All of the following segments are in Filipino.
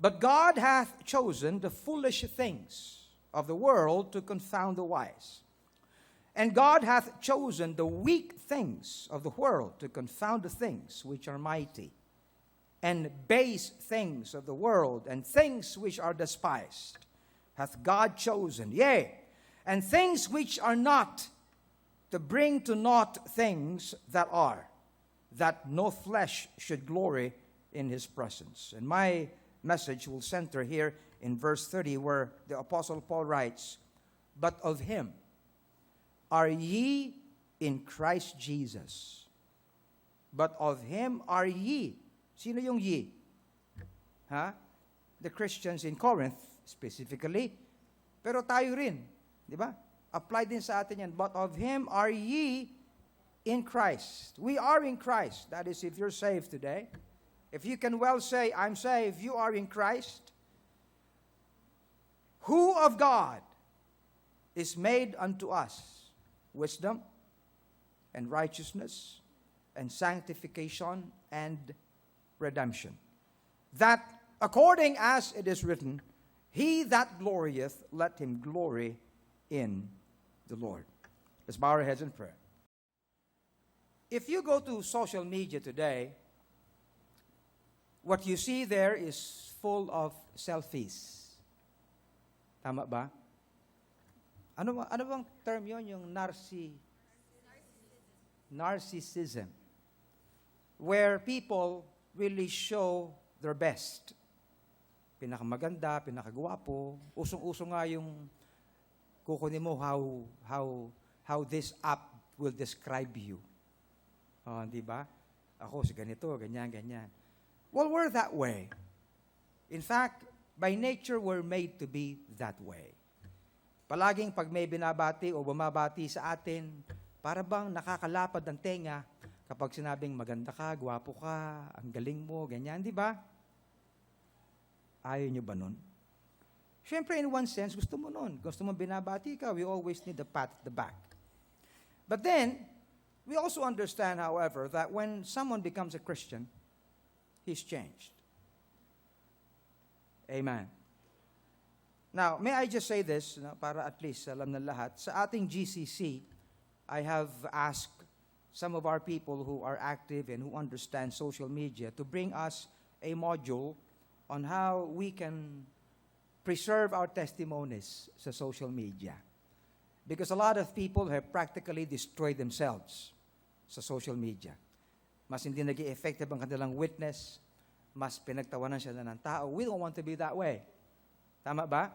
But God hath chosen the foolish things of the world to confound the wise. And God hath chosen the weak things of the world to confound the things which are mighty, and base things of the world, and things which are despised, hath God chosen, yea, and things which are not, to bring to naught things that are, that no flesh should glory in his presence. And my message will center here in verse 30, where the Apostle Paul writes, but of him are ye in Christ Jesus. But of him are ye. Sino yung ye? The Christians in Corinth, specifically. Pero tayo rin. Di ba? Apply din sa atin yan. But of him are ye in Christ. We are in Christ. That is, if you're saved today. If you can well say, I'm saved, you are in Christ. Who of God is made unto us wisdom and righteousness and sanctification and redemption. That according as it is written, he that glorieth, let him glory in the Lord. Let's bow our heads in prayer. If you go to social media today, what you see there is full of selfies. Tama ba? Ano bang term yon, yung narcissism? Where people really show their best. Pinakamaganda, pinakagwapo. Usong-uso nga yung kukunin mo how this app will describe you. Di ba? Ako si ganito, ganyan, ganyan. Well, we're that way. In fact, by nature, we're made to be that way. Palaging pag may binabati o bumabati sa atin, para bang nakakalapad ang tenga kapag sinabing maganda ka, gwapo ka, ang galing mo, ganyan, di ba? Ayaw nyo ba nun? Siyempre, in one sense, gusto mo nun. Gusto mo binabati ka, we always need a pat at the back. But then, we also understand, however, that when someone becomes a Christian, he's changed. Amen. Now, may I just say this, para at least alam na lahat. Sa ating GCC, I have asked some of our people who are active and who understand social media to bring us a module on how we can preserve our testimonies sa social media. Because a lot of people have practically destroyed themselves sa social media. Mas hindi naging effective ang kanilang witness, mas pinagtawanan siya ng tao. We don't want to be that way. Tama ba?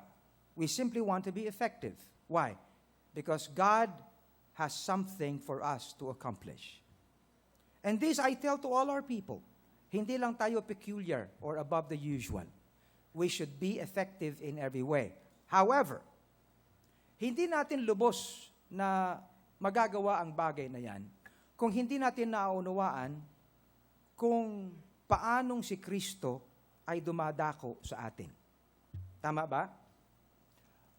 We simply want to be effective. Why? Because God has something for us to accomplish. And this I tell to all our people. Hindi lang tayo peculiar or above the usual. We should be effective in every way. However, hindi natin lubos na magagawa ang bagay na yan kung hindi natin naunawaan kung paanong si Kristo ay dumadako sa atin. Tama ba?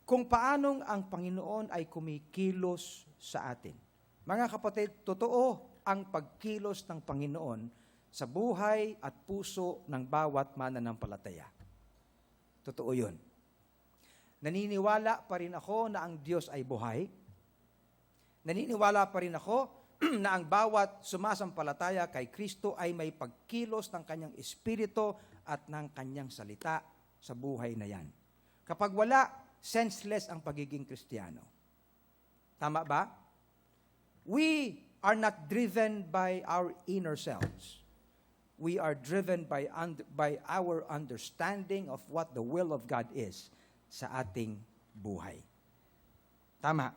Kung paanong ang Panginoon ay kumikilos sa atin. Mga kapatid, totoo ang pagkilos ng Panginoon sa buhay at puso ng bawat mananampalataya. Totoo yun. Naniniwala pa rin ako na ang Diyos ay buhay. Naniniwala pa rin ako na ang bawat sumasampalataya kay Kristo ay may pagkilos ng kanyang espiritu at ng kanyang salita sa buhay na yan. Kapag wala, senseless ang pagiging Kristiyano. Tama ba? We are not driven by our inner selves. We are driven by our understanding of what the will of God is sa ating buhay. Tama.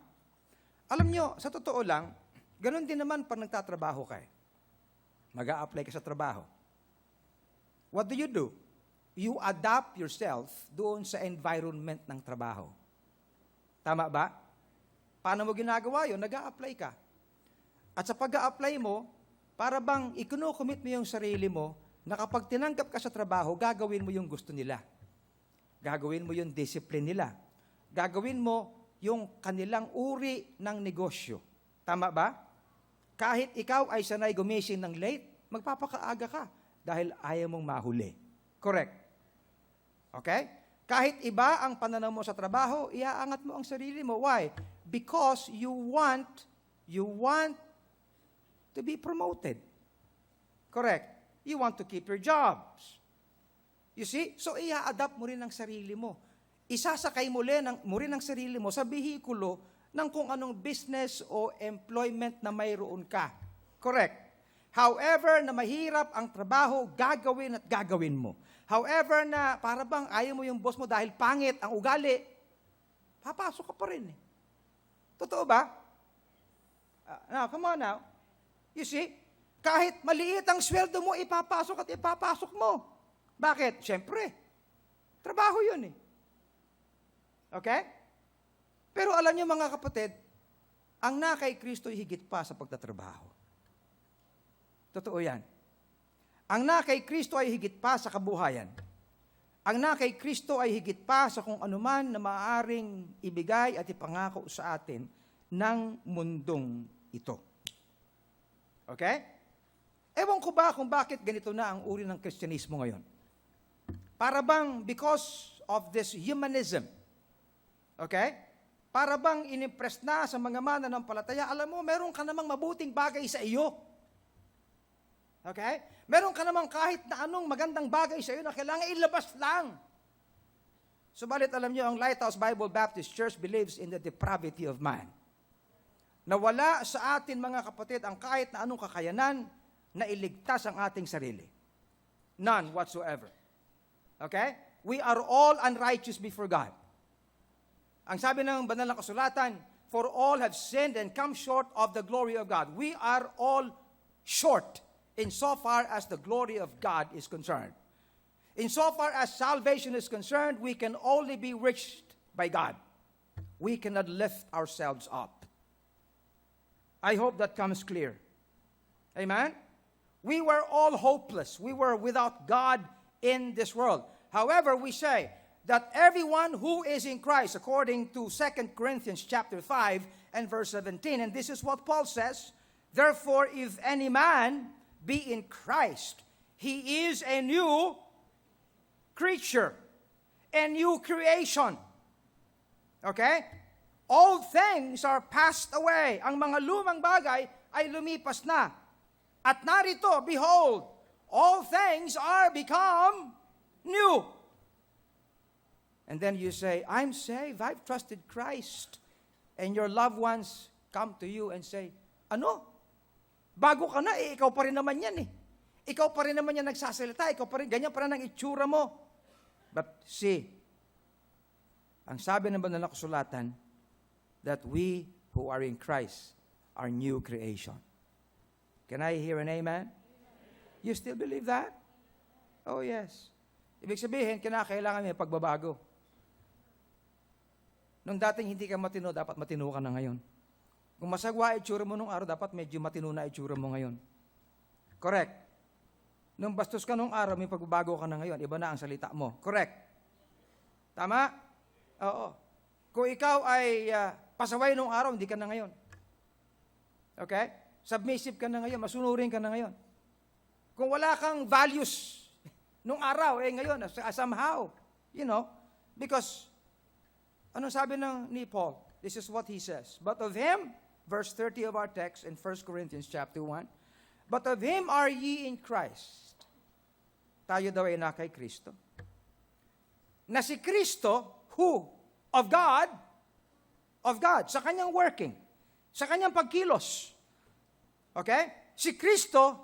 Alam nyo, sa totoo lang, ganun din naman pag nagtatrabaho ka. Mag-a-apply ka sa trabaho. What do? You adapt yourself doon sa environment ng trabaho. Tama ba? Paano mo ginagawa yun? Nag-a-apply ka. At sa pag-a-apply mo, para bang ikuno-commit mo yung sarili mo na kapag tinanggap ka sa trabaho, gagawin mo yung gusto nila. Gagawin mo yung discipline nila. Gagawin mo yung kanilang uri ng negosyo. Tama ba? Kahit ikaw ay sanay gumising ng late, magpapakaaga ka dahil ayaw mong mahuli. Correct. Okay? Kahit iba ang pananaw mo sa trabaho, iaangat mo ang sarili mo. Why? Because you want to be promoted. Correct? You want to keep your jobs. You see? So, ia-adapt mo rin ang sarili mo. Isasakay mo rin ang sarili mo sa bihikulo ng kung anong business o employment na mayroon ka. Correct? However, na mahirap ang trabaho, gagawin at gagawin mo. However, na para bang ayaw mo yung boss mo dahil pangit ang ugali, papasok ka pa rin. Totoo ba? Now, come on now. You see? Kahit maliit ang sweldo mo, ipapasok at ipapasok mo. Bakit? Siyempre, trabaho yun eh. Okay? Pero alam niyo mga kapatid, ang na kay Kristo ay higit pa sa pagtatrabaho. Totoo yan. Ang na kay Kristo ay higit pa sa kabuhayan. Ang na kay Kristo ay higit pa sa kung anuman na maaaring ibigay at ipangako sa atin ng mundong ito. Okay? Ewan ko ba kung bakit ganito na ang uri ng Kristyanismo ngayon? Para bang because of this humanism, okay? Para bang inimpress na sa mga mananampalataya, alam mo, meron ka namang mabuting bagay sa iyo. Okay? Meron ka namang kahit na anong magandang bagay sa iyo na kailangan ilabas lang. Subalit alam niyo, ang Lighthouse Bible Baptist Church believes in the depravity of man. Nawala sa atin mga kapatid ang kahit na anong kakayanan na iligtas ang ating sarili. None whatsoever. Okay? We are all unrighteous before God. Ang sabi ng banal na kasulatan, for all have sinned and come short of the glory of God. We are all short insofar as the glory of God is concerned. Insofar as salvation is concerned, we can only be reached by God. We cannot lift ourselves up. I hope that comes clear. Amen? We were all hopeless. We were without God in this world. However, we say that everyone who is in Christ, according to 2 Corinthians chapter 5 and verse 17, and this is what Paul says, therefore, if any man be in Christ, he is a new creature, a new creation. Okay? All things are passed away. Ang mga lumang bagay ay lumipas na. At narito, behold, all things are become new. And then you say, I'm saved, I've trusted Christ. And your loved ones come to you and say, ano? Bago ka na, ikaw pa rin naman yan eh. Ikaw pa rin naman yan nagsasalita, ikaw pa rin, ganyan pa rin ang itsura mo. But see, ang sabi ng banal na kasulatan, that we who are in Christ are new creation. Can I hear an amen? You still believe that? Oh yes. Ibig sabihin, kinakailangan may pagbabago. Nung dating hindi ka matino, dapat matino ka na ngayon. Kung masagwa itsura mo nung araw, dapat medyo matino na itsura mo ngayon. Correct. Nung bastos ka nung araw, may pagbabago ka na ngayon. Iba na ang salita mo. Correct. Tama? Oo. Kung ikaw ay pasaway nung araw, hindi ka na ngayon. Okay? Submissive ka na ngayon, masunurin ka na ngayon. Kung wala kang values nung araw, ngayon, somehow, because, anong sabi ni Paul? This is what he says. But of him, verse 30 of our text in 1 Corinthians chapter 1, but of him are ye in Christ. Tayo daw ay na kay Kristo. Na si Kristo, who? Of God, sa kanyang working, sa kanyang pagkilos. Okay? Si Kristo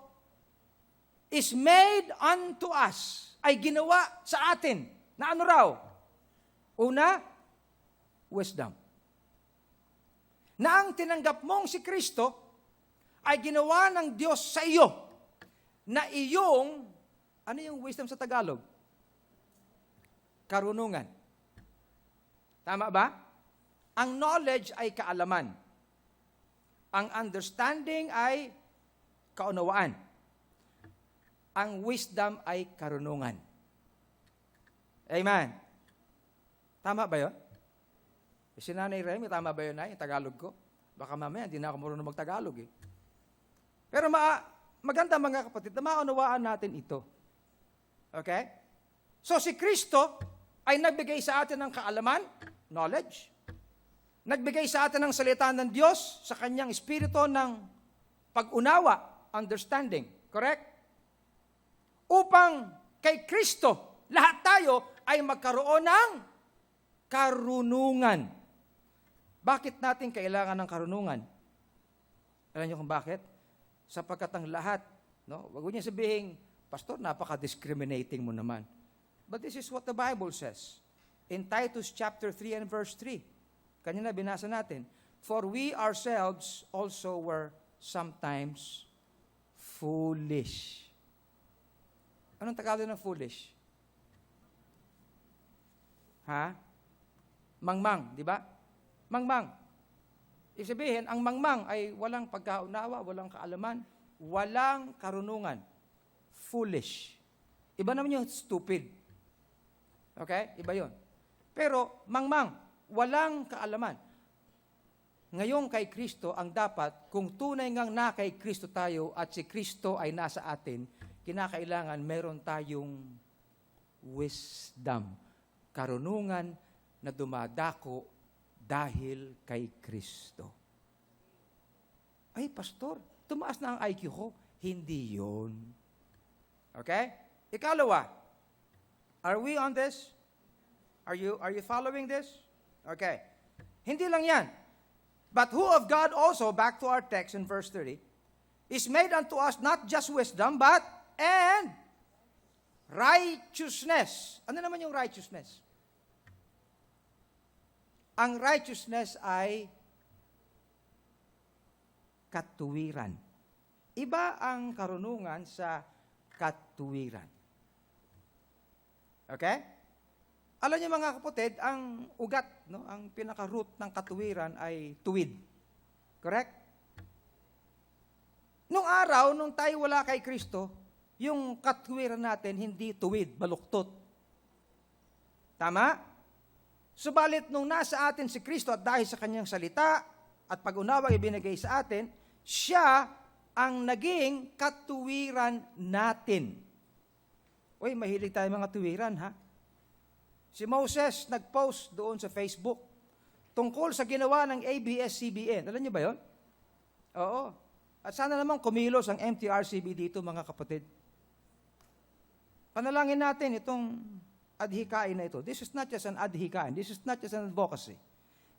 is made unto us, ay ginawa sa atin, na ano raw? Una, wisdom. Na ang tinanggap mong si Kristo, ay ginawa ng Diyos sa iyo, na iyong, ano yung wisdom sa Tagalog? Karunungan. Tama ba? Ang knowledge ay kaalaman. Ang understanding ay kaunawaan. Ang wisdom ay karunungan. Amen. Tama ba yun? Si Nanay Remy, tama ba yun na yung Tagalog ko? Baka mamaya, hindi na ako marunong mag-Tagalog eh. Pero maganda mga kapatid, na maunawaan natin ito. Okay? So si Kristo, ay nagbigay sa atin ng kaalaman, knowledge. Nagbigay sa atin ng salita ng Diyos sa kanyang espiritu ng pag-unawa, understanding. Correct? Upang kay Kristo, lahat tayo ay magkaroon ng karunungan. Bakit natin kailangan ng karunungan? Alam niyo kung bakit? Sapagkat ang lahat, no? Wag niyo sabihin, Pastor, napaka-discriminating mo naman. But this is what the Bible says. In Titus chapter 3 and verse 3. Kanina binasa natin, for we ourselves also were sometimes foolish. Anong Tagalog ng foolish? Ha? Mangmang, di ba? Mangmang. Ibig sabihin, ang mangmang ay walang pagkaunawa, walang kaalaman, walang karunungan. Foolish. Iba naman yung stupid. Okay? Iba yun. Pero, mangmang, walang kaalaman. Ngayon kay Kristo, ang dapat, kung tunay ngang na kay Kristo tayo at si Kristo ay nasa atin, kinakailangan meron tayong wisdom, karunungan na dumadako dahil kay Kristo. Ay, Pastor, tumaas na ang IQ ko. Hindi yun. Okay? Ikalawa, are we on this? Are you following this? Okay. Hindi lang yan. But who of God also, back to our text in verse 30, is made unto us not just wisdom, but and righteousness. Ano naman yung righteousness? Ang righteousness ay katuwiran. Iba ang karunungan sa katuwiran. Okay? Alam niyo mga kapatid, ang ugat, no, ang pinaka-root ng katuwiran ay tuwid. Correct? Nung araw, nung tayo wala kay Kristo, yung katuwiran natin hindi tuwid, baluktot. Tama? Subalit nung nasa atin si Kristo at dahil sa kanyang salita at pag-unawa ibinigay sa atin, siya ang naging katuwiran natin. Uy, mahilig tayo mga tuwiran, ha? Si Moses nag-post doon sa Facebook tungkol sa ginawa ng ABS-CBN. Alam niyo ba yon? Oo. At sana naman kumilos ang MTRCB dito, mga kapatid. Panalangin natin itong adhikain na ito. This is not just an adhikain. This is not just an advocacy.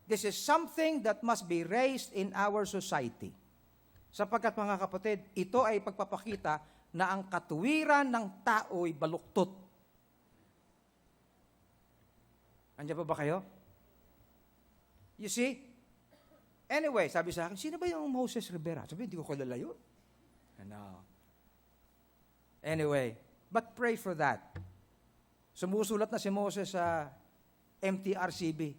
This is something that must be raised in our society. Sapagkat, mga kapatid, ito ay pagpapakita na ang katuwiran ng tao'y baluktot. Andiyan pa ba kayo? You see? Anyway, sabi sa akin, sino ba yung Moses Rivera? Sabi, hindi ko kilala yun. No. Anyway, but pray for that. Sumusulat na si Moses sa MTRCB.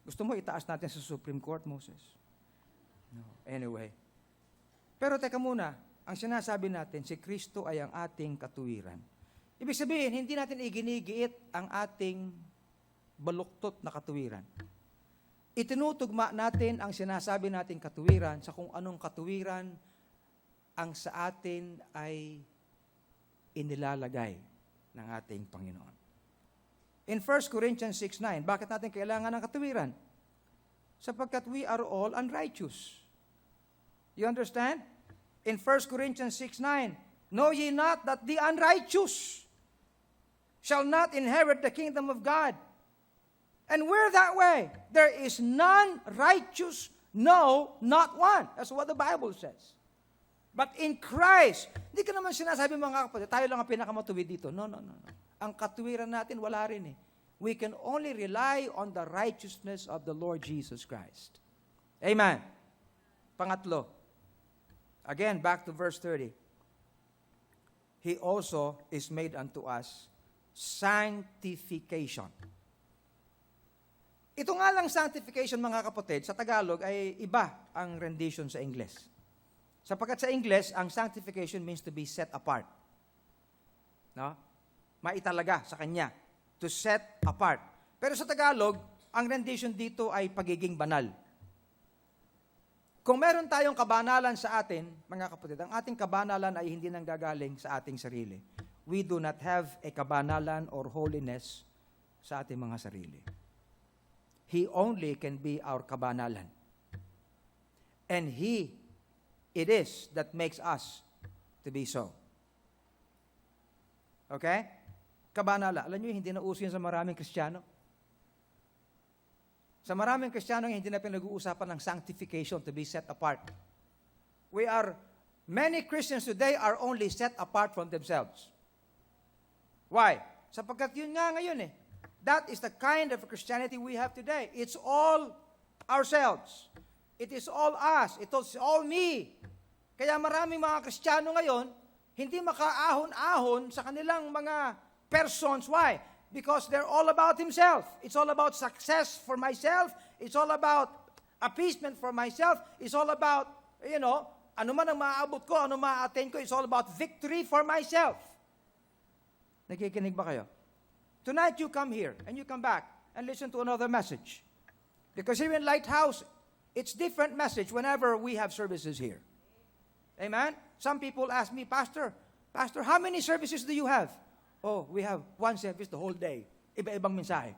Gusto mo itaas natin sa Supreme Court, Moses? No. Anyway. Pero teka muna, ang sinasabi natin, si Kristo ay ang ating katuwiran. Ibig sabihin, hindi natin iginigiit ang ating baluktot na katuwiran. Itinutugma natin ang sinasabi nating katuwiran sa kung anong katuwiran ang sa atin ay inilalagay ng ating Panginoon. In 1 Corinthians 6:9, bakit natin kailangan ng katuwiran? Sapagkat we are all unrighteous. You understand? In 1 Corinthians 6:9, know ye not that the unrighteous shall not inherit the kingdom of God? And we're that way. There is none righteous, no, not one. That's what the Bible says. But in Christ, hindi ka naman sinasabi mga kapatid, tayo lang ang pinakamatuwid dito. No. Ang katuwiran natin, wala rin eh. We can only rely on the righteousness of the Lord Jesus Christ. Amen. Pangatlo. Again, back to verse 30. He also is made unto us sanctification. Ito nga lang sanctification, mga kapatid, sa Tagalog ay iba ang rendition sa Ingles. Sapagkat sa Ingles, ang sanctification means to be set apart. No? Maitalaga sa Kanya. To set apart. Pero sa Tagalog, ang rendition dito ay pagiging banal. Kung meron tayong kabanalan sa atin, mga kapatid, ang ating kabanalan ay hindi nanggagaling sa ating sarili. We do not have a kabanalan or holiness sa ating mga sarili. He only can be our kabanalan. And it is that makes us to be so. Okay? Kabanala. Alam niyo, hindi na uso yan sa maraming Kristiyano. Sa maraming Kristiyano, hindi na pinag-uusapan ng sanctification, to be set apart. Many Christians today are only set apart from themselves. Why? Sapagkat yun nga ngayon eh. That is the kind of Christianity we have today. It's all ourselves. It is all us. It is all me. Kaya maraming mga Kristiyano ngayon, hindi makaahon-ahon sa kanilang mga persons. Why? Because they're all about himself. It's all about success for myself. It's all about appeasement for myself. It's all about, ano man ang maaabot ko, ano ma-attain ko. It's all about victory for myself. Nakikinig ba kayo? Tonight you come here and you come back and listen to another message. Because here in Lighthouse, it's different message whenever we have services here. Amen? Some people ask me, Pastor, how many services do you have? Oh, we have one service the whole day. Iba-ibang mensahe.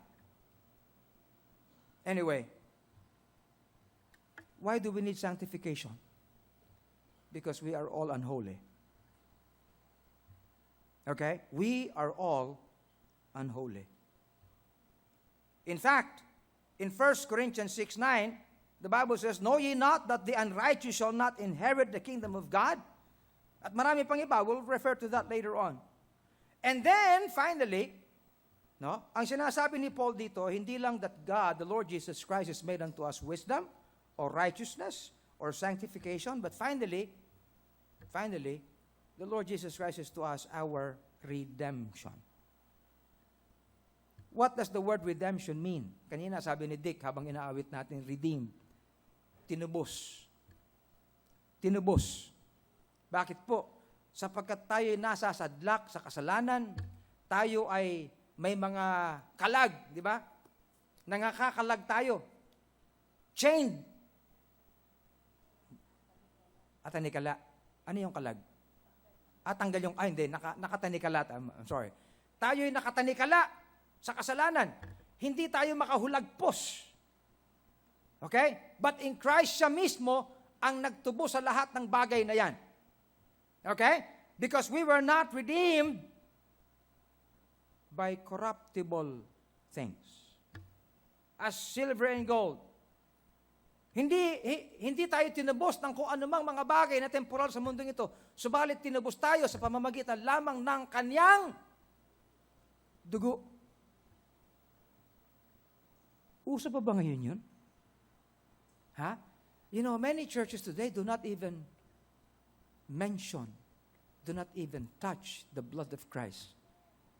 Anyway, why do we need sanctification? Because we are all unholy. Okay? We are all unholy. In fact, in 1 Corinthians 6:9, the Bible says, "Know ye not that the unrighteous shall not inherit the kingdom of God?" At marami pang iba, we'll refer to that later on. And then, finally, ang sinasabi ni Paul dito, hindi lang that God, the Lord Jesus Christ, has made unto us wisdom, or righteousness, or sanctification, but finally, the Lord Jesus Christ is to us our redemption. What does the word redemption mean? Kanina sabi ni Dick, habang inaawit natin, redeemed. Tinubos. Bakit po? Sapagkat tayo ay nasa sadlak sa kasalanan, tayo ay may mga kalag, di ba? Nangakakalag tayo. Chained. At tanikala. Ano yung kalag? Tanggal yung, nakatanikala. I'm sorry. Tayo ay nakatanikala sa kasalanan. Hindi tayo makahulagpos. Okay? But in Christ siya mismo ang nagtubo sa lahat ng bagay na yan. Okay? Because we were not redeemed by corruptible things. As silver and gold. Hindi tayo tinubos ng kung anumang mga bagay na temporal sa mundong ito. Subalit tinubos tayo sa pamamagitan lamang ng kanyang dugo. Uso pa ba ngayon yun? Many churches today do not even touch the blood of Christ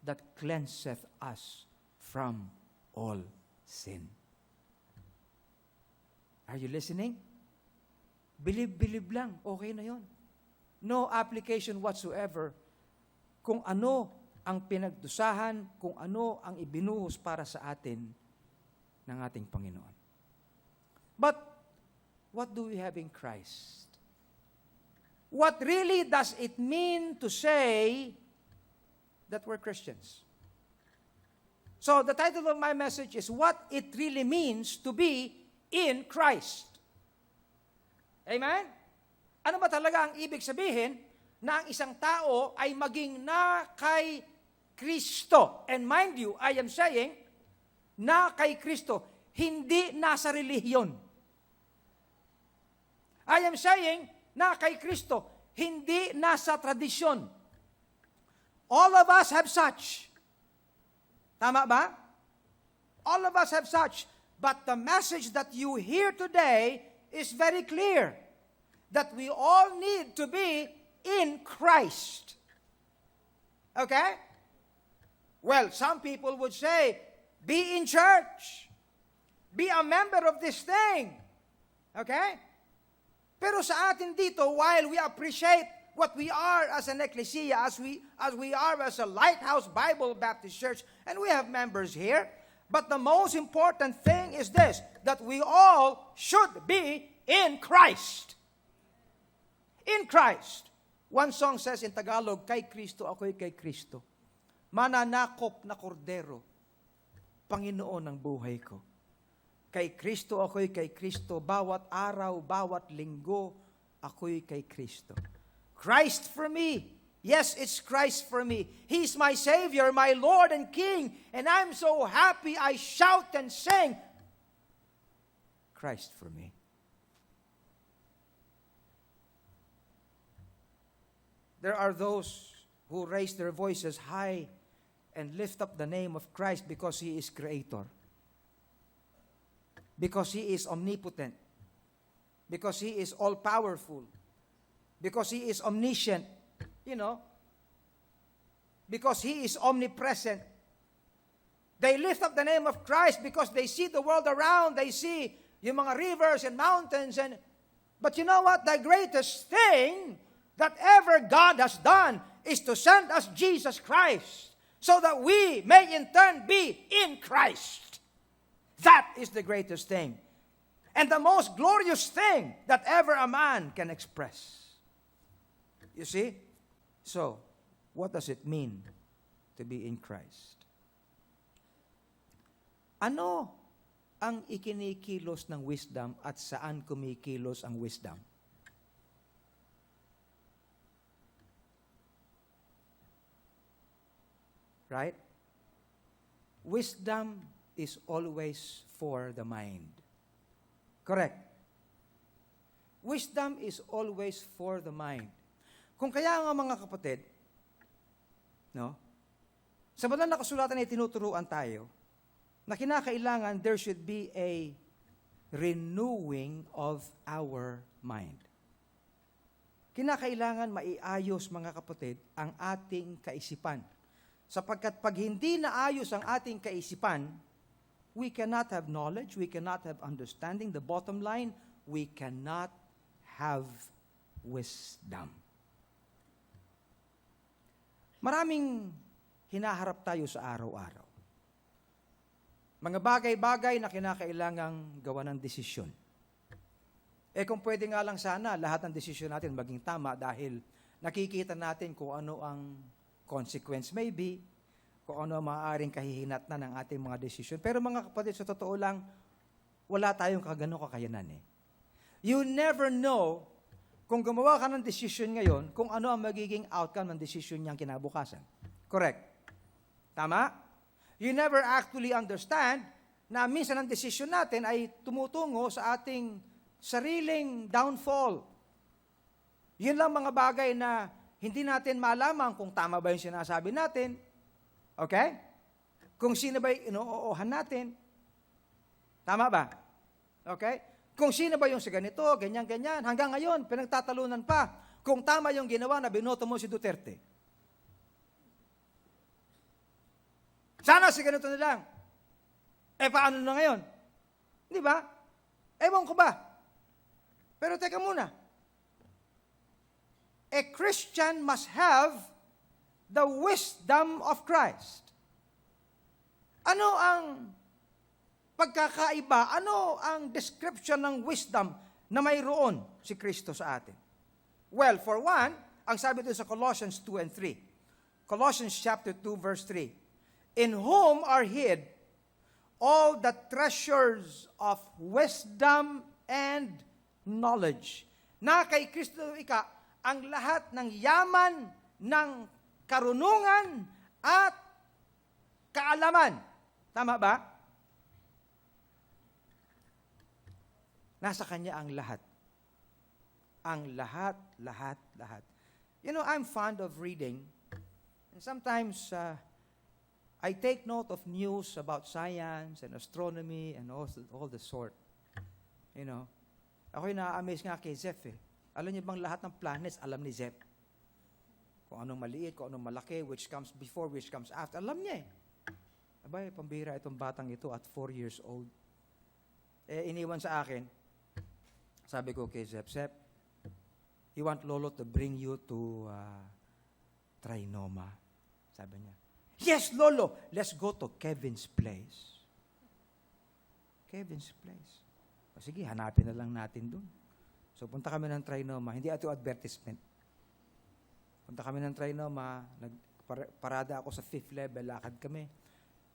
that cleanseth us from all sin. Are you listening? Believe lang, okay na yon. No application whatsoever kung ano ang pinagdusahan, kung ano ang ibinuhos para sa atin ng ating Panginoon. But, what do we have in Christ? What really does it mean to say that we're Christians? So, the title of my message is What It Really Means to Be in Christ. Amen? Ano ba talaga ang ibig sabihin na ang isang tao ay maging na kay Kristo? And mind you, I am saying, na kay Kristo, hindi nasa relihiyon. I am saying, na kay Kristo, hindi nasa tradisyon. All of us have such. Tama ba? All of us have such. But the message that you hear today is very clear. That we all need to be in Christ. Okay? Well, some people would say, be in church. Be a member of this thing. Okay? Pero sa atin dito, while we appreciate what we are as an ecclesia, as we are as a Lighthouse Bible Baptist Church, and we have members here, but the most important thing is this, that we all should be in Christ. In Christ. One song says in Tagalog, kay Kristo, ako'y kay Kristo. Mananakop na kordero. Panginoon ng buhay ko. Kay Kristo ako'y kay Kristo. Bawat araw, bawat linggo, ako'y kay Kristo. Christ for me. Yes, it's Christ for me. He's my Savior, my Lord and King. And I'm so happy I shout and sing. Christ for me. There are those who raise their voices high and lift up the name of Christ because He is Creator. Because He is omnipotent. Because He is all-powerful. Because He is omniscient. Because He is omnipresent. They lift up the name of Christ because they see the world around. They see yung mga rivers and mountains. But you know what? The greatest thing that ever God has done is to send us Jesus Christ so that we may in turn be in Christ. That is the greatest thing. And the most glorious thing that ever a man can express. You see? So, what does it mean to be in Christ? Ano ang ikinikilos ng wisdom at saan kumikilos ang wisdom? Right? Wisdom is always for the mind. Correct? Wisdom is always for the mind. Kung kaya nga mga kapatid, sa banal na kasulatan ay tinuturuan tayo na kinakailangan there should be a renewing of our mind. Kinakailangan maiayos, mga kapatid, ang ating kaisipan. Sapagkat pag hindi naayos ang ating kaisipan, we cannot have knowledge, we cannot have understanding. The bottom line, we cannot have wisdom. Maraming hinaharap tayo sa araw-araw. Mga bagay-bagay na kinakailangang gawa ng desisyon. Kung pwede nga lang sana, lahat ng desisyon natin maging tama dahil nakikita natin kung ano ang consequence may be, kung ano ang maaaring kahihinatnan ng ating mga desisyon. Pero mga kapatid, sa totoo lang, wala tayong ganong kakayanan . You never know kung gumawa ka ng desisyon ngayon, kung ano ang magiging outcome ng desisyon niyang kinabukasan. Correct? Tama? You never actually understand na minsan ang desisyon natin ay tumutungo sa ating sariling downfall. Yun lang mga bagay na hindi natin malaman kung tama ba yung sinasabi natin. Okay? Kung sino ba yung inuoohan natin. Tama ba? Okay? Kung sino ba yung sa ganito, ganyan-ganyan. Hanggang ngayon, pinagtatalunan pa kung tama yung ginawa na binoto mo si Duterte. Sana si ganito na lang. Paano na ngayon? Di ba? Ewan ko ba? Pero teka muna. A Christian must have the wisdom of Christ. Ano ang pagkakaiba? Ano ang description ng wisdom na mayroon si Kristo sa atin? Well, for one, ang sabi doon sa Colossians 2 and 3. Colossians chapter 2 verse 3. In whom are hid all the treasures of wisdom and knowledge. Na kay Kristo ika, ang lahat ng yaman, ng karunungan, at kaalaman. Tama ba? Nasa Kanya ang lahat. Ang lahat, lahat, lahat. You know, I'm fond of reading. And sometimes, I take note of news about science and astronomy and all the sort. You know, ako'y na-amaze nga kay Zeph . Alam niyo bang lahat ng planets alam ni Zeph? Kung anong maliit, kung anong malaki, which comes before, which comes after. Alam niya . Abay, pambira itong batang ito at 4 years old. Iniwan sa akin. Sabi ko kay Zeph, you want Lolo to bring you to Trinoma? Sabi niya, yes, Lolo, let's go to Kevin's place. Kevin's place. O sige, hanapin na lang natin doon. So, punta kami ng Trinoma. Hindi ito advertisement. Punta kami ng Trinoma. Parada ako sa 5th level. Lakad kami.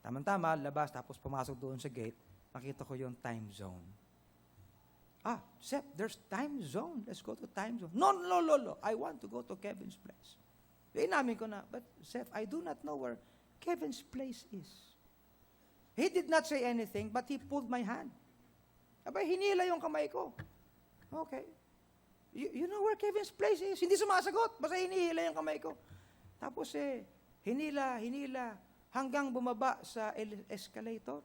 Tama-tama, labas, tapos pumasok doon sa gate, nakita ko yung time zone. Sep, there's time zone. Let's go to time zone. No. I want to go to Kevin's place. Inamin ko na, but Sep, I do not know where Kevin's place is. He did not say anything, but he pulled my hand. Abay, hinila yung kamay ko. Okay. You know where Kevin's place is? Hindi sumasagot. Basta hinihila yung kamay ko. Tapos hinila, hanggang bumaba sa escalator.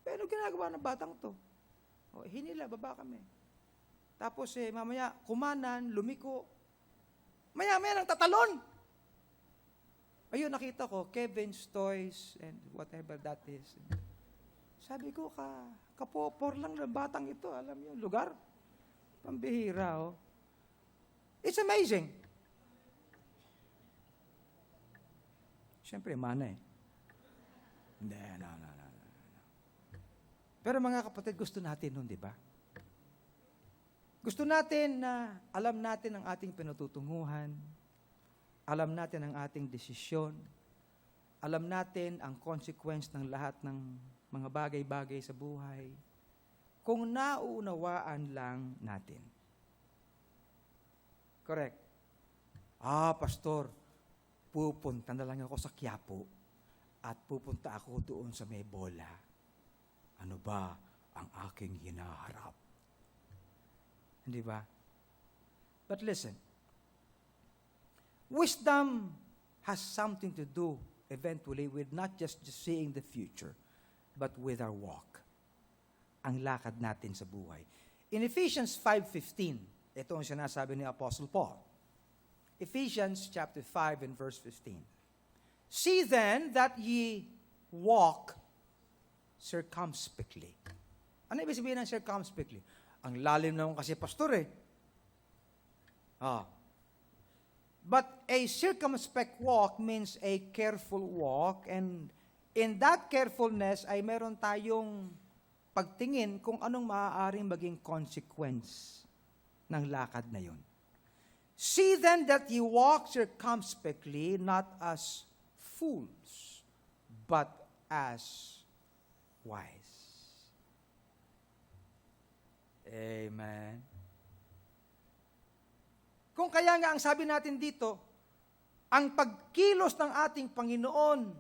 Pero ginagawa ng batang to? Hinila, baba kami. Tapos mamaya, kumanan, lumiko. Maya-maya nang tatalon. Ayun, nakita ko, Kevin's Toys and whatever that is. Sabi ko, kapopor lang ng batang ito. Alam niyo, lugar. Pambihira, oh. It's amazing. Siyempre, mana eh. Hindi, no. Pero mga kapatid, gusto natin nun, di ba? Gusto natin na alam natin ang ating pinatutunguhan, alam natin ang ating desisyon, alam natin ang consequence ng lahat ng mga bagay-bagay sa buhay, kung nauunawaan lang natin. Correct. Pastor, pupunta na lang ako sa Quiapo at pupunta ako doon sa may bola. Ano ba ang aking hinaharap? Hindi ba? But listen, wisdom has something to do eventually with not just seeing the future, but with our walk. Ang lakad natin sa buhay. In Ephesians 5:15, ito ang sinasabi ni Apostle Paul. Ephesians chapter 5 and verse 15. See then that ye walk circumspectly. Ano ibig sabihin ng circumspectly? Ang lalim naman kasi pastor eh. But a circumspect walk means a careful walk, and in that carefulness ay meron tayong pagtingin kung anong maaaring maging consequence ng lakad na yun. See then that ye walk circumspectly, not as fools, but as wise. Amen. Kung kaya nga ang sabi natin dito, ang pagkilos ng ating Panginoon,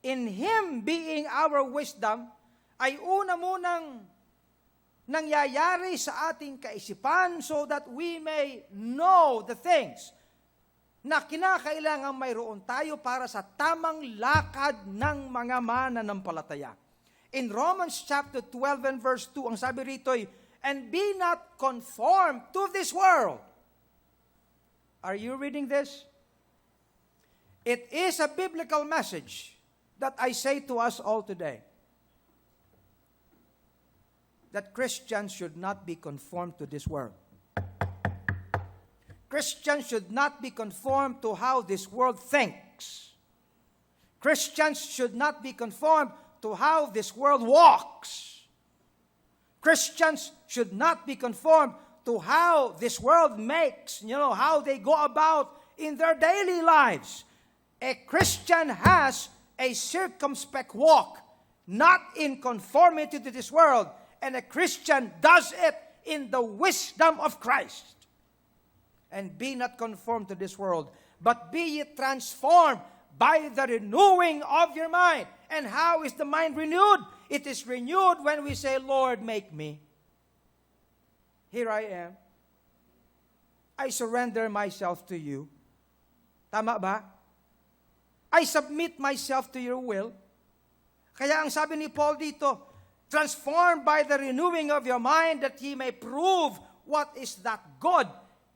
in Him being our wisdom, ay una munang nangyayari sa ating kaisipan so that we may know the things na kinakailangan mayroon tayo para sa tamang lakad ng mga mananampalataya. In Romans chapter 12 and verse 2, ang sabi rito ay, and be not conformed to this world. Are you reading this? It is a biblical message that I say to us all today. That Christians should not be conformed to this world. Christians should not be conformed to how this world thinks. Christians should not be conformed to how this world walks. Christians should not be conformed to how this world makes, how they go about in their daily lives. A Christian has a circumspect walk, not in conformity to this world, and a Christian does it in the wisdom of Christ. And be not conformed to this world, but be ye transformed by the renewing of your mind. And how is the mind renewed? It is renewed when we say, Lord, make me. Here I am. I surrender myself to you. Tama ba? I submit myself to your will. Kaya ang sabi ni Paul dito, transformed by the renewing of your mind that ye may prove what is that good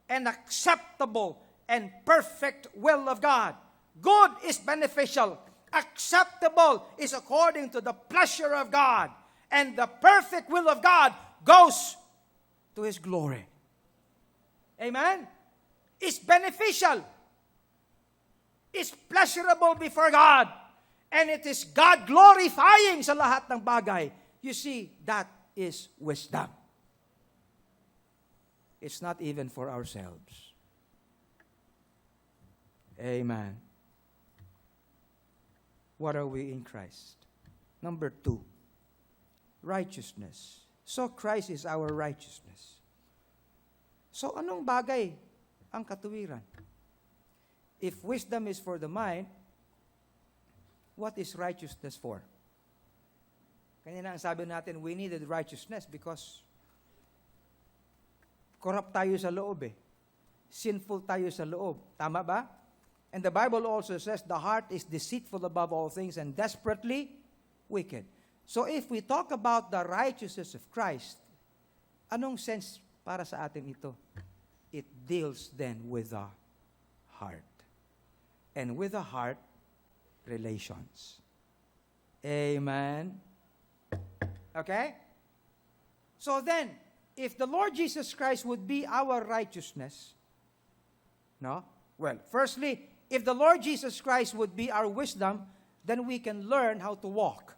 and acceptable and perfect will of God. Good is beneficial. Acceptable is according to the pleasure of God. And the perfect will of God goes to His glory. Amen? It's beneficial. It's pleasurable before God. And it is God glorifying sa lahat ng bagay. You see, that is wisdom. It's not even for ourselves. Amen. What are we in Christ? Number 2, righteousness. So Christ is our righteousness. So anong bagay ang katuwiran? If wisdom is for the mind, what is righteousness for? Kanina ang sabi natin, we needed righteousness because corrupt tayo sa loob eh. Sinful tayo sa loob. Tama ba? And the Bible also says, the heart is deceitful above all things and desperately wicked. So if we talk about the righteousness of Christ, anong sense para sa atin ito? It deals then with the heart. And with the heart, relations. Amen? Okay? So then, if the Lord Jesus Christ would be our righteousness, no? Well, firstly, if the Lord Jesus Christ would be our wisdom, then we can learn how to walk.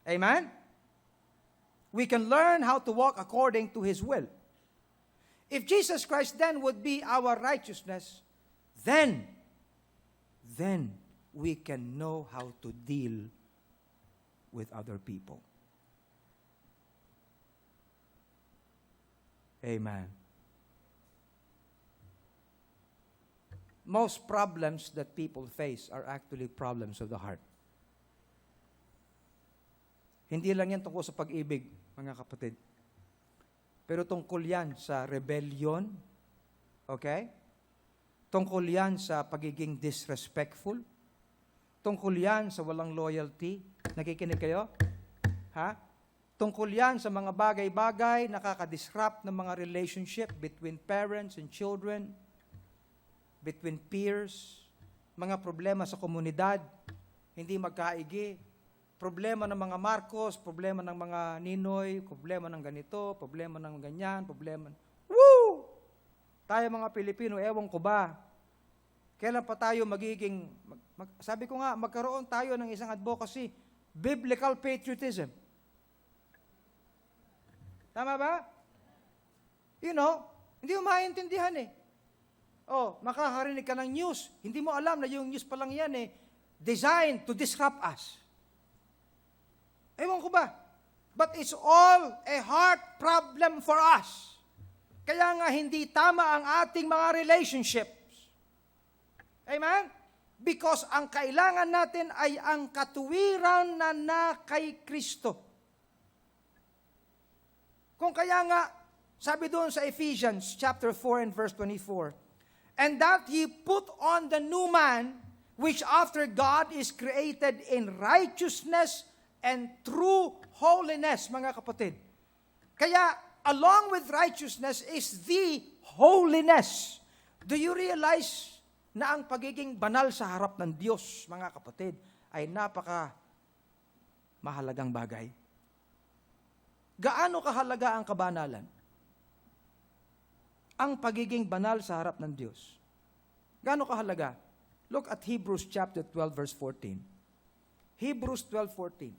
Amen? We can learn how to walk according to His will. If Jesus Christ then would be our righteousness, then we can know how to deal with other people. Amen. Most problems that people face are actually problems of the heart. Hindi lang yan tungkol sa pag-ibig, mga kapatid. Pero tungkol yan sa rebellion, okay? Tungkol yan sa pagiging disrespectful. Tungkol yan sa walang loyalty. Nakikinig kayo? Ha? Tungkol yan sa mga bagay-bagay, nakaka-disrupt ng mga relationship between parents and children, between peers, mga problema sa komunidad, hindi magkaigi, problema ng mga Marcos, problema ng mga Ninoy, problema ng ganito, problema ng ganyan, problema. Woo! Tayo mga Pilipino, ewan ko ba, kailan pa tayo magiging, sabi ko nga, magkaroon tayo ng isang advocacy, biblical patriotism. Tama ba? You know, hindi mo maintindihan eh. Oh, makakarinig ka ng news. Hindi mo alam na yung news pa lang yan eh, designed to disrupt us. Ewan ko ba? But it's all a heart problem for us. Kaya nga hindi tama ang ating mga relationships. Amen? Because ang kailangan natin ay ang katuwiran na kay Kristo. Kung kaya nga, sabi doon sa Ephesians chapter 4 and verse 24, and that ye put on the new man, which after God is created in righteousness and true holiness, mga kapatid. Kaya, along with righteousness is the holiness. Do you realize na ang pagiging banal sa harap ng Diyos, mga kapatid, ay napaka mahalagang bagay? Gaano kahalaga ang kabanalan? Ang pagiging banal sa harap ng Diyos. Gaano kahalaga? Look at Hebrews chapter 12 verse 14. Hebrews 12:14.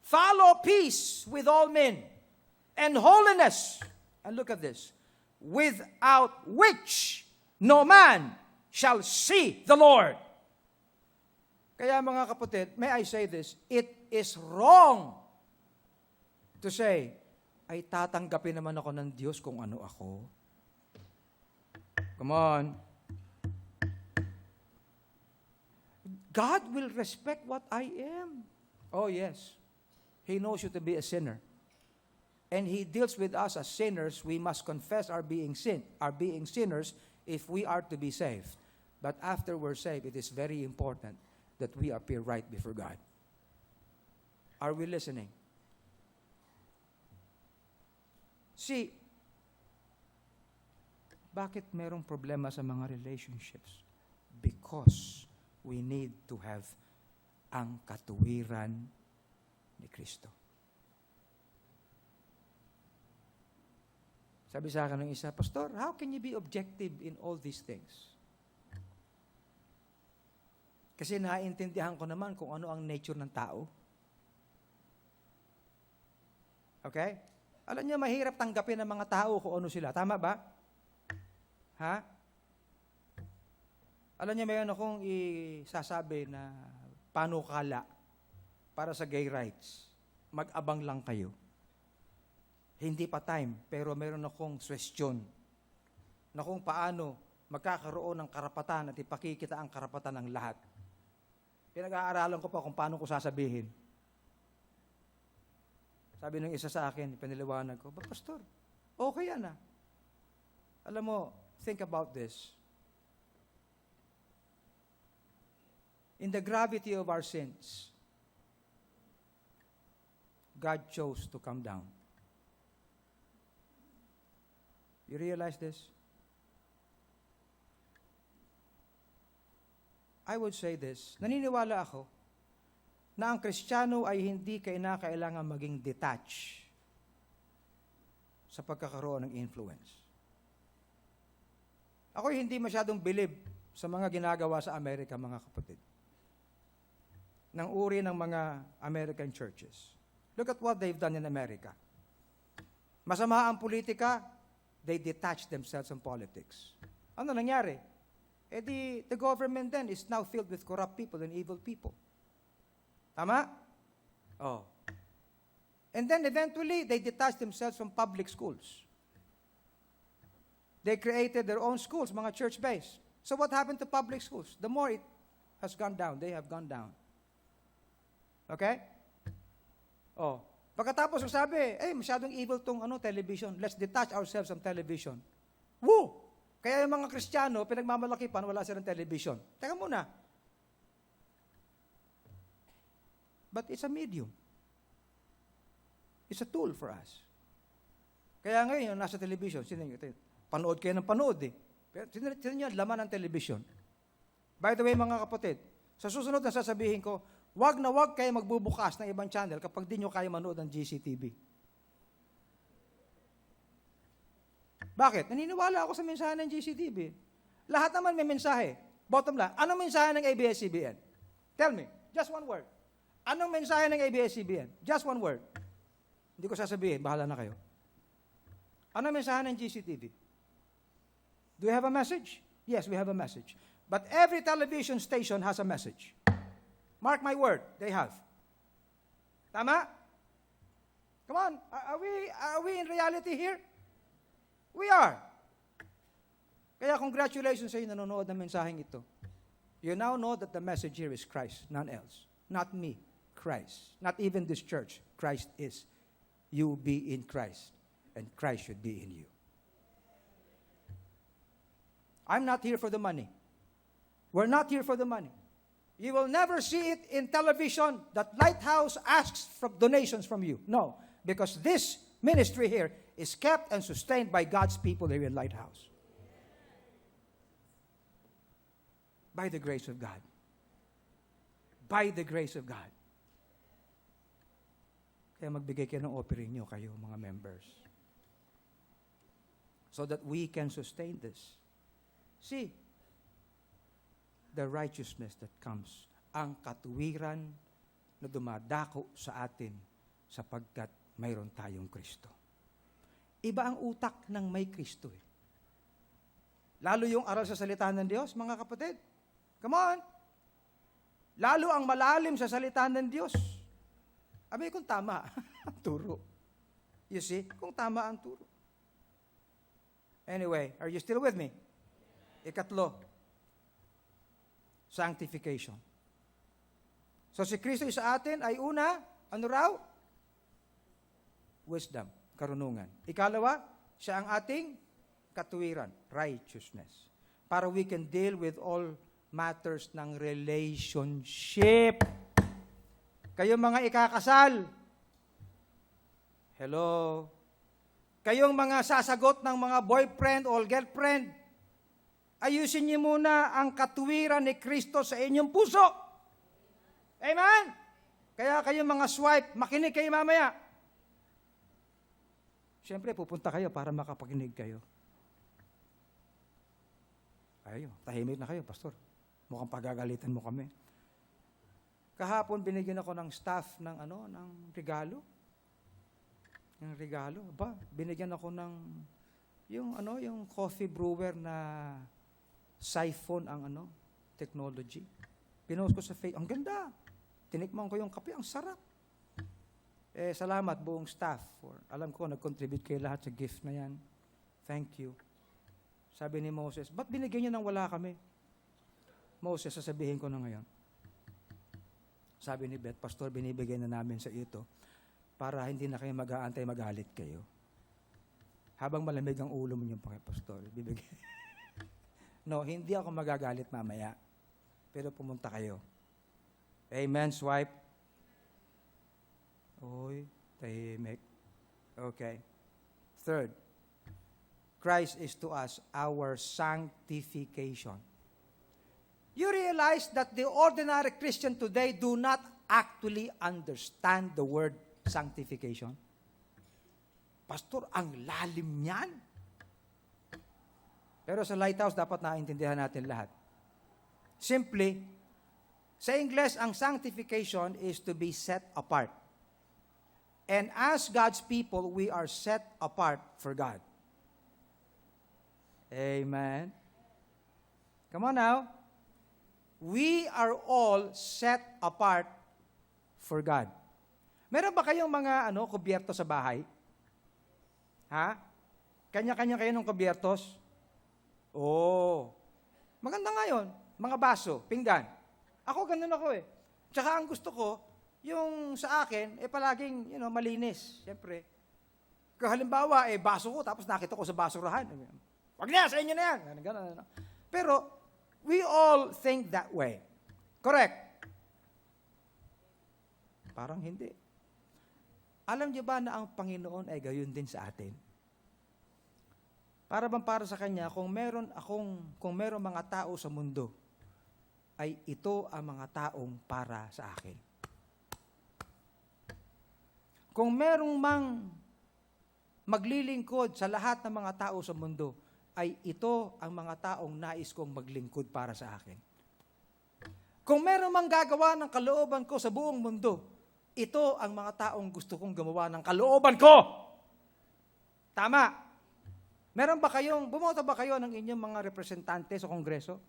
Follow peace with all men and holiness. And look at this. Without which no man shall see the Lord. Kaya mga kapatid, may I say this, it is wrong to say, ay tatanggapin naman ako ng Diyos kung ano ako. Come on. God will respect what I am. Oh yes. He knows you to be a sinner. And He deals with us as sinners. We must confess our being sinners if we are to be saved. But after we're saved, it is very important that we appear right before God. Are we listening? See, bakit merong problema sa mga relationships? Because we need to have ang katuwiran ni Kristo. Sabi sa akin ng isa, Pastor, how can you be objective in all these things? Kasi naiintindihan ko naman kung ano ang nature ng tao. Okay? Alam niyo, mahirap tanggapin ng mga tao kung ano sila. Tama ba? Ha? Alam niyo, mayroon akong isasabi na panukala para sa gay rights. Mag-abang lang kayo. Hindi pa time, pero meron akong suwestyon na kung paano magkakaroon ng karapatan at ipakikita ang karapatan ng lahat. Pinag-aaralan ko pa kung paano ko sasabihin. Sabi ng isa sa akin, piniliwanag ko, Pastor, okay yan ah. Alam mo, think about this. In the gravity of our sins, God chose to come down. You realize this? I would say this, naniniwala ako na ang Kristiyano ay hindi kailangan maging detached sa pagkakaroon ng influence. Ako hindi masyadong believe sa mga ginagawa sa Amerika, mga kapatid. Ng uri ng mga American churches. Look at what they've done in America. Masama ang politika, they detach themselves from politics. Ano nangyari? The government then is now filled with corrupt people and evil people. Tama? Oh. And then eventually, they detached themselves from public schools. They created their own schools, mga church-based. So what happened to public schools? The more it has gone down, they have gone down. Okay? Oh. Pagkatapos ng sabi, masyadong evil tong television. Let's detach ourselves from television. Woo! Kaya yung mga Kristiyano, pinagmamalaki pa, wala silang television. Teka muna. But it's a medium. It's a tool for us. Kaya ngayon, nasa television, panood kayo ng panood eh. Pero sino nyo laman ng television? By the way, mga kapatid, sa susunod na sasabihin ko, wag na wag kayo magbubukas ng ibang channel kapag di nyo kaya manood ng GCTV. Bakit? Naniniwala ako sa mensahe ng GCTV. Lahat naman may mensahe. Bottom line, anong mensahe ng ABS-CBN? Tell me, just one word. Anong mensahe ng ABS-CBN? Just one word. Hindi ko sasabihin, bahala na kayo. Anong mensahe ng GCTV? Do we have a message? Yes, we have a message. But every television station has a message. Mark my word, they have. Tama? Come on, are we in reality here? We are. Kaya congratulations sa inyo nanonood ng mensaheng ito. You now know that the message here is Christ, none else. Not me, Christ. Not even this church. Christ is. You be in Christ, and Christ should be in you. I'm not here for the money. We're not here for the money. You will never see it in television that Lighthouse asks for donations from you. No, because this ministry here is kept and sustained by God's people here in Lighthouse. By the grace of God. By the grace of God. Kaya magbigay kayo ng offering nyo, kayo mga members. So that we can sustain this. See, the righteousness that comes, ang katuwiran na dumadako sa atin sapagkat mayroon tayong Kristo. Iba ang utak ng may Kristo eh. Lalo yung aral sa salita ng Diyos, mga kapatid. Come on! Lalo ang malalim sa salita ng Diyos. Abay, kung tama ang turo. You see, kung tama ang turo. Anyway, are you still with me? Ikatlo, sanctification. So si Kristo sa atin ay una, ano raw? Wisdom, karunungan. Ikalawa, siya ang ating katuwiran, righteousness. Para we can deal with all matters ng relationship. Kayong mga ikakasal, hello. Kayong mga sasagot ng mga boyfriend o girlfriend, ayusin niyo muna ang katuwiran ni Kristo sa inyong puso. Amen? Kaya kayong mga swipe, makinig kayo mamaya. Siyempre, pupunta kayo para makapakinig kayo. Ayo, tahimik na kayo, pastor. Mukhang pagagalitan mo kami. Kahapon binigyan ako ng staff ng ng regalo. Ng regalo, binigyan ako ng yung coffee brewer na siphon ang technology. Pinost ko sa Facebook. Ang ganda. Tinikman ko yung kape. Ang sarap. Salamat buong staff. Alam ko, nag-contribute kayo lahat sa gift na yan. Thank you. Sabi ni Moses, ba't binigyan niyo nang wala kami? Moses, sasabihin ko na ngayon. Sabi ni Beth, Pastor, binibigay na namin sa ito para hindi na kayo mag-aantay magalit kayo. Habang malamig ang ulo mo niyo, Pastor, bibigay. No, hindi ako magagalit mamaya. Pero pumunta kayo. Amen, swipe. Oy, tahimik. Okay. Third, Christ is to us our sanctification. You realize that the ordinary Christian today do not actually understand the word sanctification? Pastor, ang lalim niyan. Pero sa Lighthouse, dapat naintindihan natin lahat. Simply, sa English, ang sanctification is to be set apart. And as God's people, we are set apart for God. Amen. Come on now. We are all set apart for God. Meron ba kayong mga kubyerto sa bahay? Ha? Kanya-kanya kayo ng kubyertos? Oh. Maganda nga yun. Mga baso, pinggan. Ako, ganun ako eh. Tsaka ang gusto ko, yung sa akin, palaging, malinis. Siyempre. Kung halimbawa, baso ko, tapos nakita ko sa basurahan. Wag na, sa inyo na yan. Ganun. Pero, we all think that way. Correct? Parang hindi. Alam niyo ba na ang Panginoon ay gayon din sa atin? Para sa Kanya, kung meron mga tao sa mundo, ay ito ang mga taong para sa akin. Kung merong mang maglilingkod sa lahat ng mga tao sa mundo, ay ito ang mga taong nais kong maglingkod para sa akin. Kung meron mang gagawa ng kalooban ko sa buong mundo, ito ang mga taong gusto kong gumawa ng kalooban ko. Tama. Bumoto ba kayo ng inyong mga representante sa Kongreso?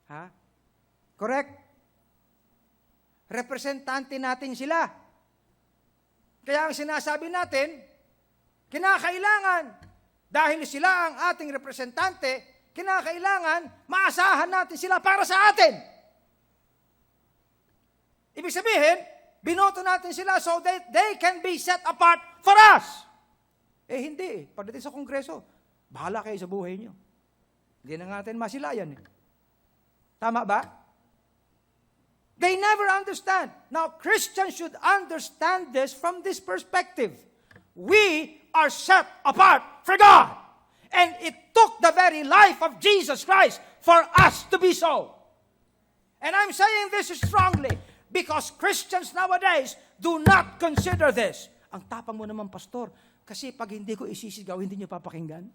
Ha? Correct? Representante natin sila. Kaya ang sinasabi natin, kinakailangan, dahil sila ang ating representante, kinakailangan, maasahan natin sila para sa atin. Ibig sabihin, binoto natin sila so that they can be set apart for us. Hindi. Pagdating sa Kongreso, bahala kayo sa buhay nyo. Hindi na natin masilayan. Tama ba? They never understand. Now, Christians should understand this from this perspective. We are set apart for God. And it took the very life of Jesus Christ for us to be so. And I'm saying this strongly because Christians nowadays do not consider this. Ang tapang mo naman, Pastor, kasi pag hindi ko isisigaw, hindi niyo papakinggan.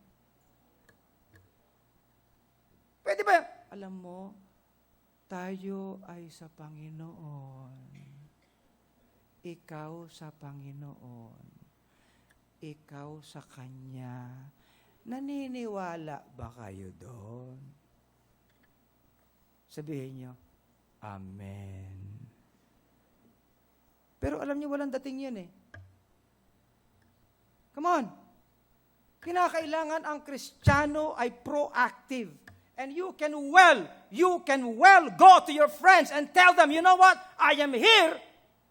Pwede ba? Alam mo, tayo ay sa Panginoon. Ikaw sa Panginoon. Ikaw sa Kanya. Naniniwala ba kayo doon? Sabihin niyo, Amen. Pero alam niyo, walang dating yan eh. Come on. Kinakailangan ang Kristiyano ay proactive. And you can well go to your friends and tell them, you know what? I am here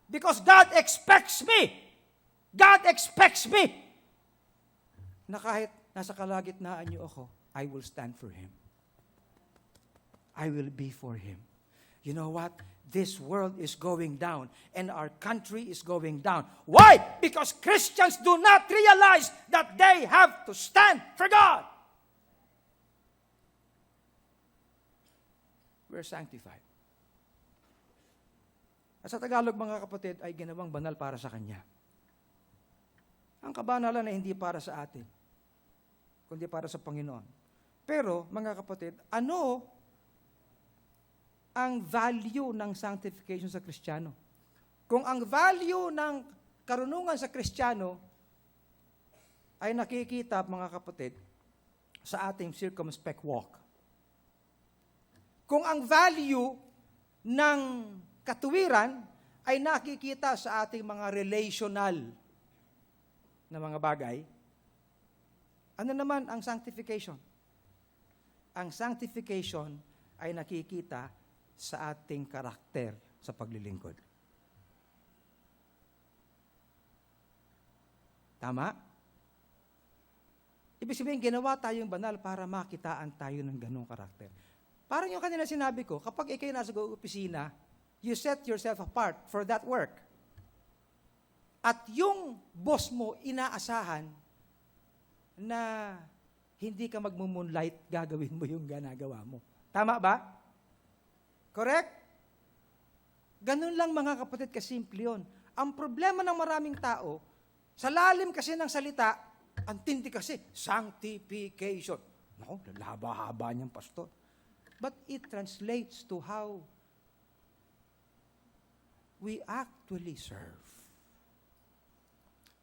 because God expects me. God expects me. Na kahit nasa kalagitnaan niyo ako, I will stand for Him. I will be for Him. You know what? This world is going down and our country is going down. Why? Because Christians do not realize that they have to stand for God. We're sanctified. At sa Tagalog, mga kapatid, ay ginawang banal para sa Kanya. Ang kabanalan ay hindi para sa atin, kundi para sa Panginoon. Pero, mga kapatid, ano ang value ng sanctification sa Kristiyano? Kung ang value ng karunungan sa Kristiyano ay nakikita, mga kapatid, sa ating circumspect walk. Kung ang value ng katuwiran ay nakikita sa ating mga relational na mga bagay. Ano naman ang sanctification? Ang sanctification ay nakikita sa ating karakter sa paglilingkod. Tama? Ibig sabihin, ginawa tayong banal para makitaan tayo ng ganong karakter. Parang yung kanina sinabi ko, kapag ikay nasa opisina, you set yourself apart for that work. At yung boss mo, inaasahan na hindi ka magmo-moonlight, gagawin mo yung ginagawa mo. Tama ba? Correct? Ganun lang mga kapatid, kasimple yun. Ang problema ng maraming tao, sa lalim kasi ng salita, ang tindi kasi, sanctification. Naku, haba-haba niyang pastor. But it translates to how we actually serve.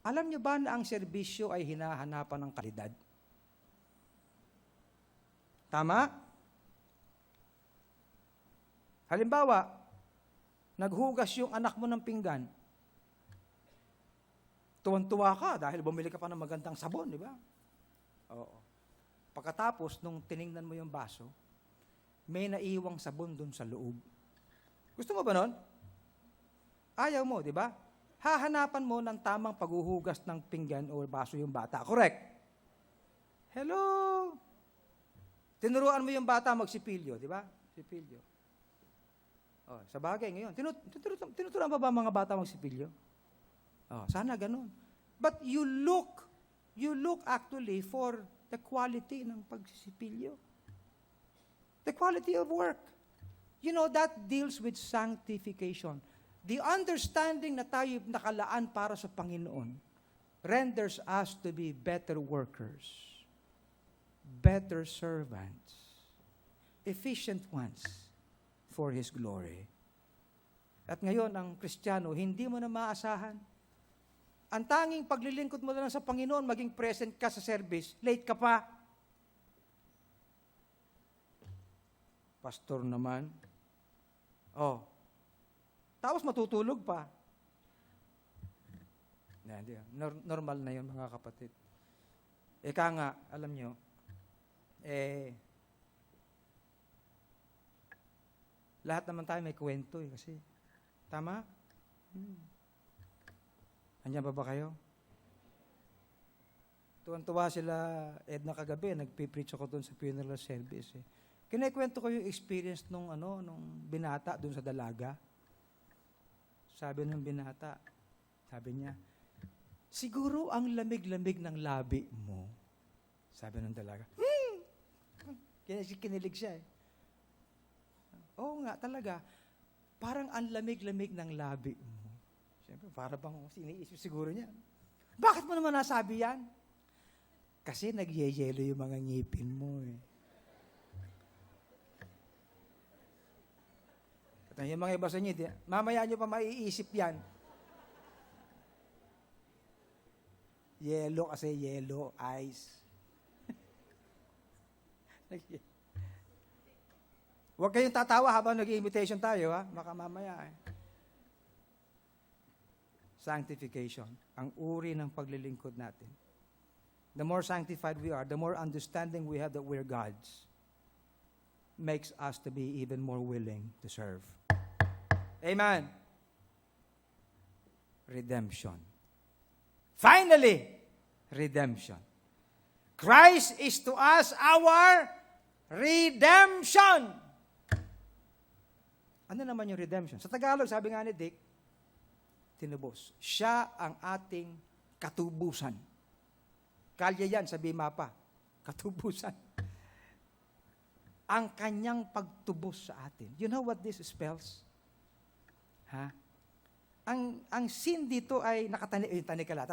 Alam niyo ba na ang serbisyo ay hinahanapan ng kalidad? Tama? Halimbawa, naghugas yung anak mo ng pinggan. Tuwan-tuwa ka dahil bumili ka pa ng magandang sabon, di ba? Oo. Pagkatapos, nung tiningnan mo yung baso, may naiwang sabon dun sa loob. Gusto mo ba nun? Ayaw mo, di ba? Hahanapan mo ng tamang paghuhugas ng pinggan o baso yung bata. Correct? Hello? Tinuruan mo yung bata magsipilyo, di ba? Sipilyo. Oh, sa bagay ngayon, tinuturuan pa ba mga bata magsipilyo? Oh, sana ganun. But you look actually for the quality ng pagsisipilyo. The quality of work. You know, that deals with sanctification. The understanding na tayo nakalaan para sa Panginoon renders us to be better workers, better servants, efficient ones for His glory. At ngayon, ang Kristiyano, hindi mo na maasahan. Ang tanging paglilingkod mo na lang sa Panginoon, maging present ka sa service, late ka pa. Pastor naman. Oh. Tapos matutulog pa. Normal na yun, mga kapatid. Eka nga, alam nyo, lahat naman tayo may kwento kasi. Tama? Andiyan pa ba kayo? Tuwan-tuwa sila, Edna kagabi, nagpipreach ako doon sa funeral service. Kinikwento ko yung experience nung binata doon sa dalaga. Sabi ng binata, sabi niya, siguro ang lamig-lamig ng labi mo. Sabi ng dalaga. Kinilig siya eh. Oo nga, talaga. Parang ang lamig-lamig ng labi mo. Siyempre, para bang siniisip siguro niya. Bakit mo naman nasabi yan? Kasi nagyeyelo yung mga ngipin mo eh. At yung mga iba sa inyo, mamaya nyo pa maiisip yan. Yelo kasi yelo, ice. Huwag kayong tatawa habang nag-invitation tayo, ha? Baka mamaya eh. Sanctification, ang uri ng paglilingkod natin. The more sanctified we are, the more understanding we have that we're God's, makes us to be even more willing to serve. Amen. Redemption. Finally, redemption. Christ is to us our redemption. Ano naman yung redemption? Sa Tagalog, sabi nga ni Dick, tinubos. Siya ang ating katubusan. Kalye yan sa Bimapa. Katubusan. Ang kanyang pagtubos sa atin. You know what this spells? Ha? Ang sin dito ay nakatanikala.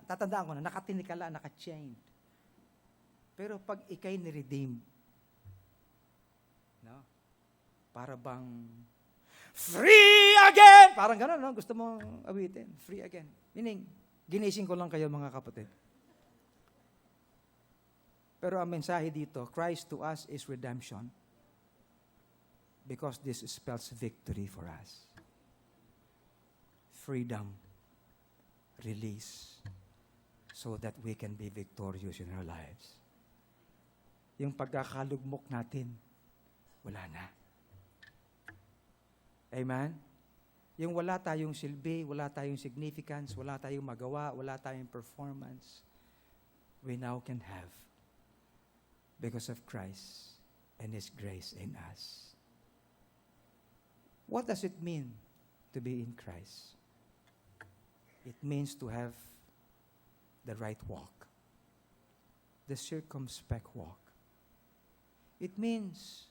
Tatandaan ko na, nakatinikala, naka-chained. Pero pag ikay ni-redeem, no? Para bang free again! Parang gano'n, no? Gusto mong awitin. Free again. Meaning, ginising ko lang kayo mga kapatid. Pero ang mensahe dito, Christ to us is redemption. Because this spells victory for us. Freedom, release, so that we can be victorious in our lives. Yung pagkakalugmok natin, wala na. Amen? Yung wala tayong silbi, wala tayong significance, wala tayong magawa, wala tayong performance, we now can have because of Christ and His grace in us. What does it mean to be in Christ? It means to have the right walk, the circumspect walk. It means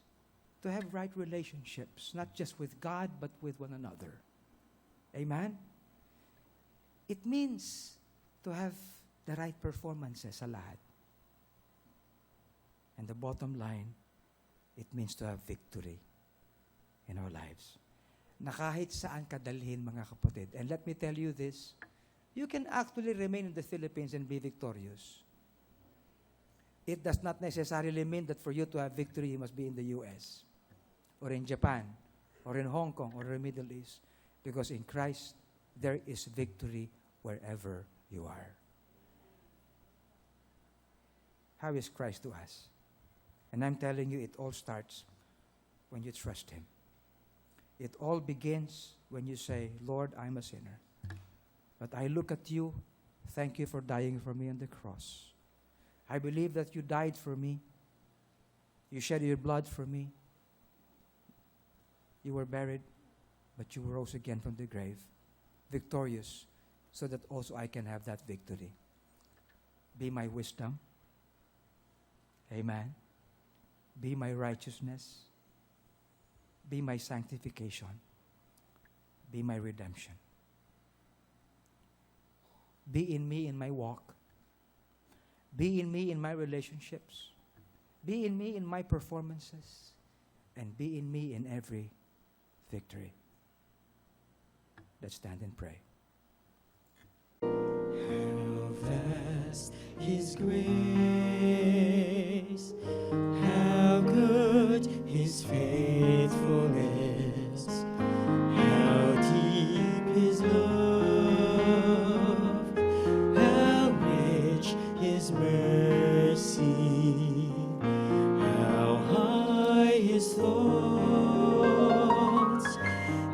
to have right relationships, not just with God, but with one another. Amen? It means to have the right performances sa lahat. And the bottom line, it means to have victory in our lives. Na kahit saan ka dalhin, mga kapatid. And let me tell you this, you can actually remain in the Philippines and be victorious. It does not necessarily mean that for you to have victory, you must be in the U.S. or in Japan or in Hong Kong or in the Middle East. Because in Christ, there is victory wherever you are. How is Christ to us? And I'm telling you, it all starts when you trust Him. It all begins when you say, Lord, I'm a sinner. But I look at you. Thank you for dying for me on the cross. I believe that you died for me. You shed your blood for me. You were buried, but you rose again from the grave, victorious, so that also I can have that victory. Be my wisdom. Amen. Be my righteousness. Be my sanctification. Be my redemption. Be in me in my walk. Be in me in my relationships. Be in me in my performances. And be in me in every victory. Let's stand and pray. How vast His grace, how good His faithfulness, how deep His love, how rich His mercy, how high His thoughts,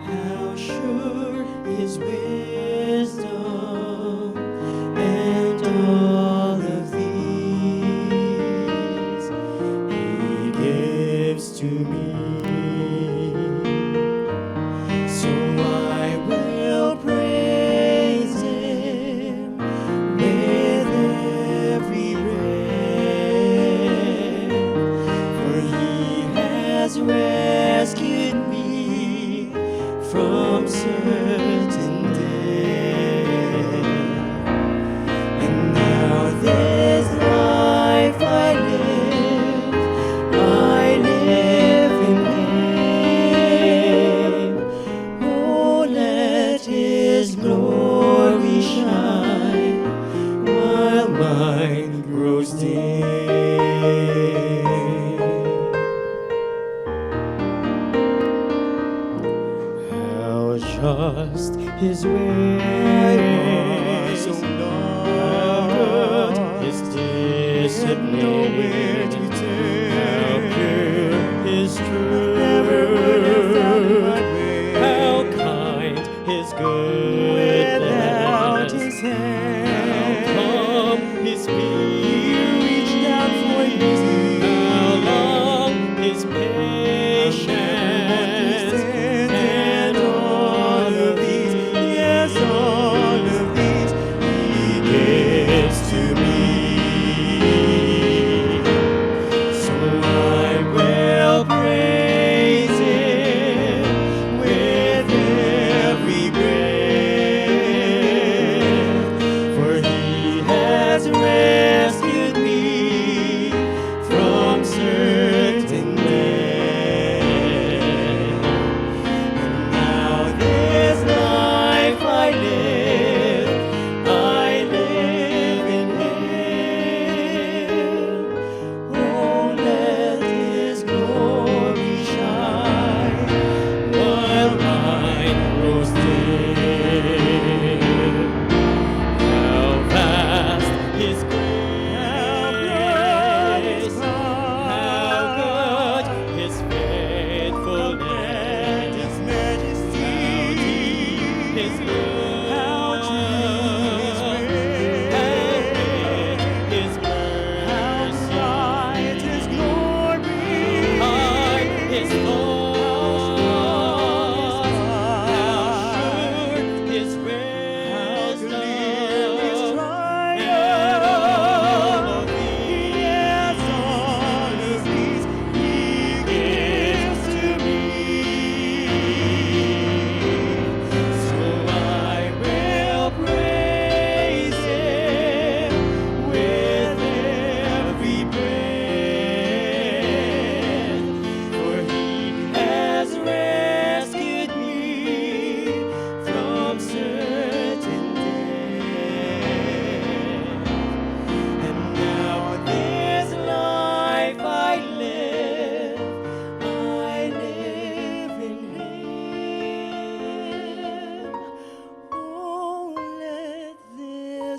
how sure His wisdom, and all of these He gives to me. So I will praise Him with every breath, for He has rescued me from certain death. And now this life I live in Him. Oh, let His glory shine while mine grows dim. How just His ways, how good His discipline, how pure His truth, how kind His goodness, His hand, how calm His peace, He reached out for me, how long His patience, and all of these, yes, all of these He gives to me. So I will praise Him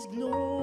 His glory.